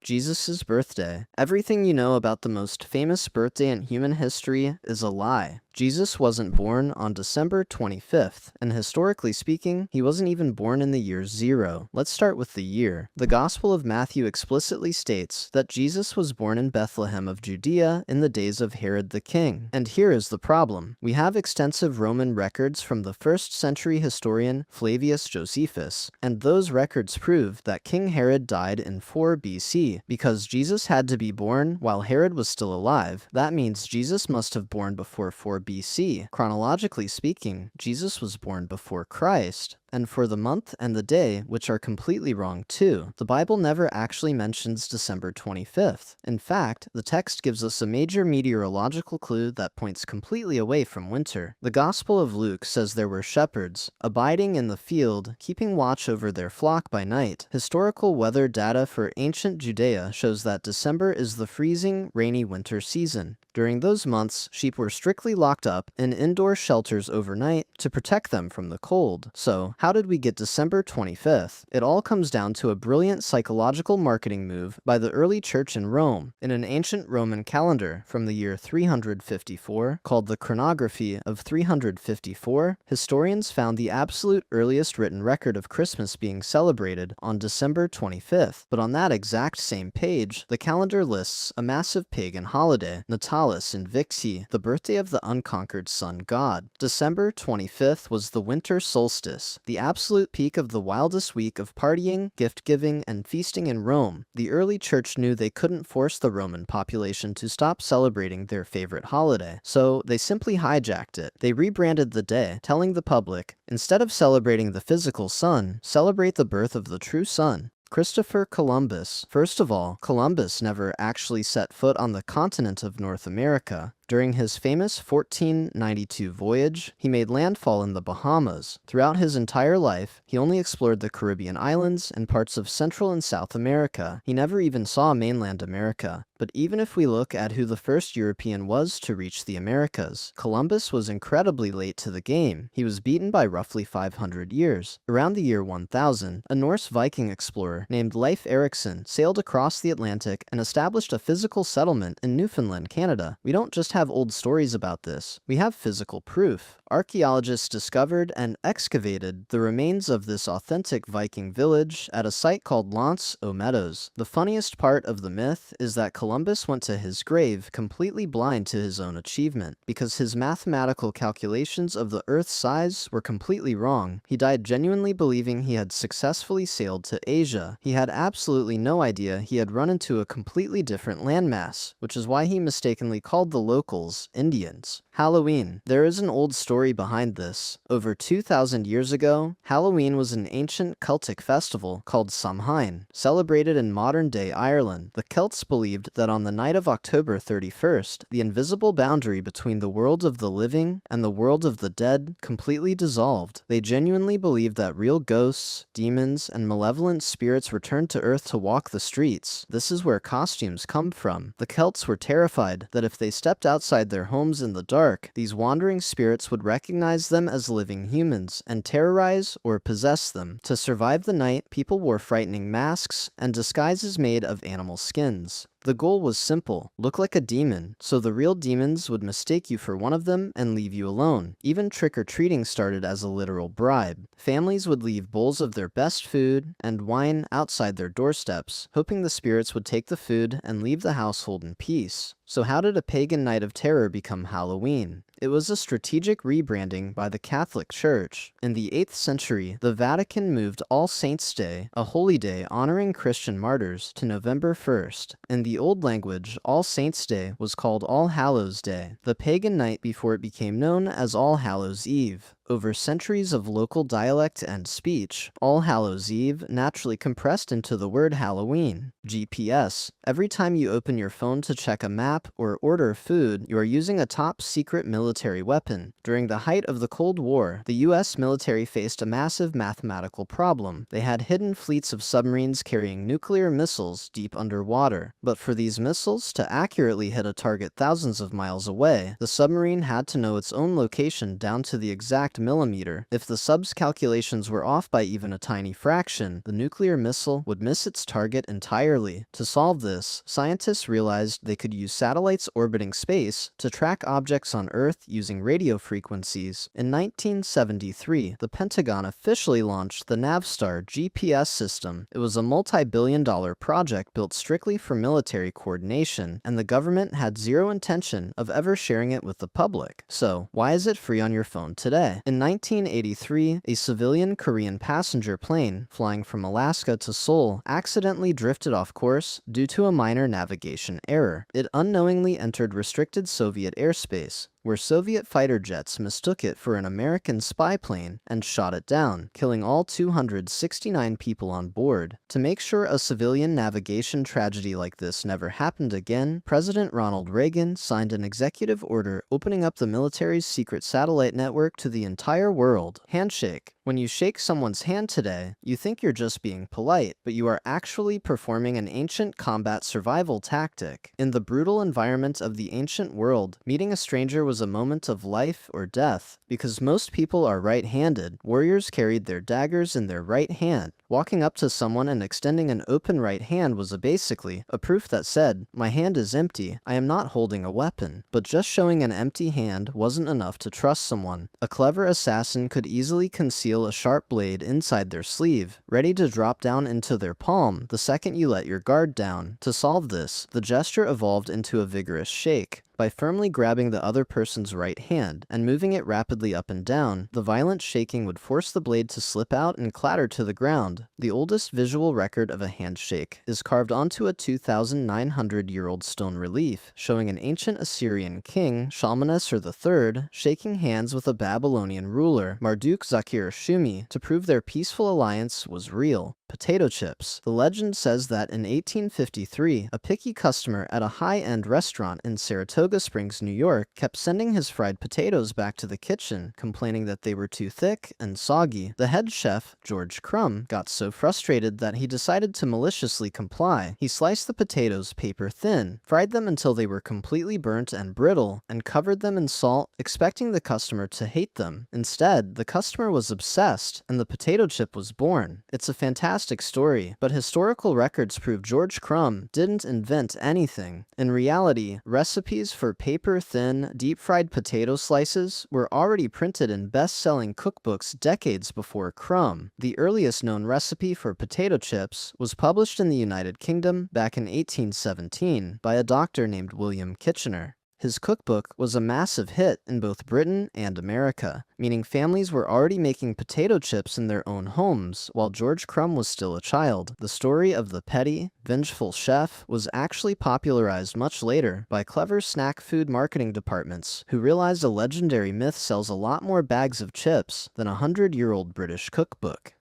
Jesus' birthday. Everything you know about the most famous birthday in human history is a lie. Jesus wasn't born on December 25th, and historically speaking, he wasn't even born in the year 0. Let's start with the year. The Gospel of Matthew explicitly states that Jesus was born in Bethlehem of Judea in the days of Herod the king. And here is the problem. We have extensive Roman records from the 1st century historian Flavius Josephus, and those records prove that King Herod died in 4 BC. Because Jesus had to be born while Herod was still alive, that means Jesus must have born before 4 BC. Chronologically speaking, Jesus was born before Christ. And for the month and the day, which are completely wrong too. The Bible never actually mentions December 25th. In fact, the text gives us a major meteorological clue that points completely away from winter. The Gospel of Luke says there were shepherds, abiding in the field, keeping watch over their flock by night. Historical weather data for ancient Judea shows that December is the freezing, rainy winter season. During those months, sheep were strictly locked up in indoor shelters overnight to protect them from the cold. So, how did we get December 25th? It all comes down to a brilliant psychological marketing move by the early church in Rome. In an ancient Roman calendar from the year 354, called the Chronography of 354, historians found the absolute earliest written record of Christmas being celebrated on December 25th. But on that exact same page, the calendar lists a massive pagan holiday, Natalis Invicti, the birthday of the unconquered sun god. December 25th was the winter solstice, the absolute peak of the wildest week of partying, gift-giving, and feasting in Rome. The early church knew they couldn't force the Roman population to stop celebrating their favorite holiday, so they simply hijacked it. They rebranded the day, telling the public, instead of celebrating the physical sun, celebrate the birth of the true sun. Christopher Columbus. First of all, Columbus never actually set foot on the continent of North America. During his famous 1492 voyage, he made landfall in the Bahamas. Throughout his entire life, he only explored the Caribbean islands and parts of Central and South America. He never even saw mainland America. But even if we look at who the first European was to reach the Americas, Columbus was incredibly late to the game. He was beaten by roughly 500 years. Around the year 1000, a Norse Viking explorer named Leif Erikson sailed across the Atlantic and established a physical settlement in Newfoundland, Canada. We don't just have old stories about this. We have physical proof. Archaeologists discovered and excavated the remains of this authentic Viking village at a site called L'Anse aux Meadows. The funniest part of the myth is that Columbus went to his grave completely blind to his own achievement. Because his mathematical calculations of the Earth's size were completely wrong, he died genuinely believing he had successfully sailed to Asia. He had absolutely no idea he had run into a completely different landmass, which is why he mistakenly called the locals Indians. Halloween. There is an old story behind this. Over 2,000 years ago, Halloween was an ancient Celtic festival called Samhain, celebrated in modern-day Ireland. The Celts believed that on the night of October 31st, the invisible boundary between the world of the living and the world of the dead completely dissolved. They genuinely believed that real ghosts, demons, and malevolent spirits returned to Earth to walk the streets. This is where costumes come from. The Celts were terrified that if they stepped outside their homes in the dark, these wandering spirits would recognize them as living humans and terrorize or possess them. To survive the night, people wore frightening masks and disguises made of animal skins. The goal was simple: look like a demon, so the real demons would mistake you for one of them and leave you alone. Even trick-or-treating started as a literal bribe. Families would leave bowls of their best food and wine outside their doorsteps, hoping the spirits would take the food and leave the household in peace. So how did a pagan night of terror become Halloween? It was a strategic rebranding by the Catholic Church. In the 8th century, the Vatican moved All Saints' Day, a holy day honoring Christian martyrs, to November 1st. In the Old Language, All Saints' Day was called All Hallows' Day, the pagan night before it became known as All Hallows' Eve. Over centuries of local dialect and speech, All Hallows' Eve naturally compressed into the word Halloween. GPS. Every time you open your phone to check a map or order food, you are using a top-secret military weapon. During the height of the Cold War, the US military faced a massive mathematical problem. They had hidden fleets of submarines carrying nuclear missiles deep underwater. But for these missiles to accurately hit a target thousands of miles away, the submarine had to know its own location down to the exact exact millimeter. If the sub's calculations were off by even a tiny fraction, the nuclear missile would miss its target entirely. To solve this, scientists realized they could use satellites orbiting space to track objects on Earth using radio frequencies. In 1973, the Pentagon officially launched the Navstar GPS system. It was a multi-billion-dollar project built strictly for military coordination, and the government had zero intention of ever sharing it with the public. So, why is it free on your phone today? In 1983, a civilian Korean passenger plane flying from Alaska to Seoul accidentally drifted off course due to a minor navigation error. It unknowingly entered restricted Soviet airspace, where Soviet fighter jets mistook it for an American spy plane and shot it down, killing all 269 people on board. To make sure a civilian navigation tragedy like this never happened again, President Ronald Reagan signed an executive order opening up the military's secret satellite network to the entire world. Handshake. When you shake someone's hand today, you think you're just being polite, but you are actually performing an ancient combat survival tactic. In the brutal environment of the ancient world, meeting a stranger was a moment of life or death. Because most people are right-handed, warriors carried their daggers in their right hand. Walking up to someone and extending an open right hand was basically a proof that said, "My hand is empty, I am not holding a weapon." But just showing an empty hand wasn't enough to trust someone. A clever assassin could easily conceal a sharp blade inside their sleeve, ready to drop down into their palm the second you let your guard down. To solve this, the gesture evolved into a vigorous shake. By firmly grabbing the other person's right hand and moving it rapidly up and down, the violent shaking would force the blade to slip out and clatter to the ground. The oldest visual record of a handshake is carved onto a 2,900-year-old stone relief, showing an ancient Assyrian king, Shalmaneser III, shaking hands with a Babylonian ruler, Marduk-Zakir-Shumi, to prove their peaceful alliance was real. Potato chips. The legend says that in 1853, a picky customer at a high-end restaurant in Saratoga Springs, New York, kept sending his fried potatoes back to the kitchen, complaining that they were too thick and soggy. The head chef, George Crumb, got so frustrated that he decided to maliciously comply. He sliced the potatoes paper thin, fried them until they were completely burnt and brittle, and covered them in salt, expecting the customer to hate them. Instead, the customer was obsessed, and the potato chip was born. It's a fantastic story, but historical records prove George Crumb didn't invent anything. In reality, recipes for paper-thin, deep-fried potato slices were already printed in best-selling cookbooks decades before Crumb. The earliest known recipe for potato chips was published in the United Kingdom back in 1817 by a doctor named William Kitchener. His cookbook was a massive hit in both Britain and America, meaning families were already making potato chips in their own homes while George Crumb was still a child. The story of the petty, vengeful chef was actually popularized much later by clever snack food marketing departments who realized a legendary myth sells a lot more bags of chips than a 100-year-old British cookbook.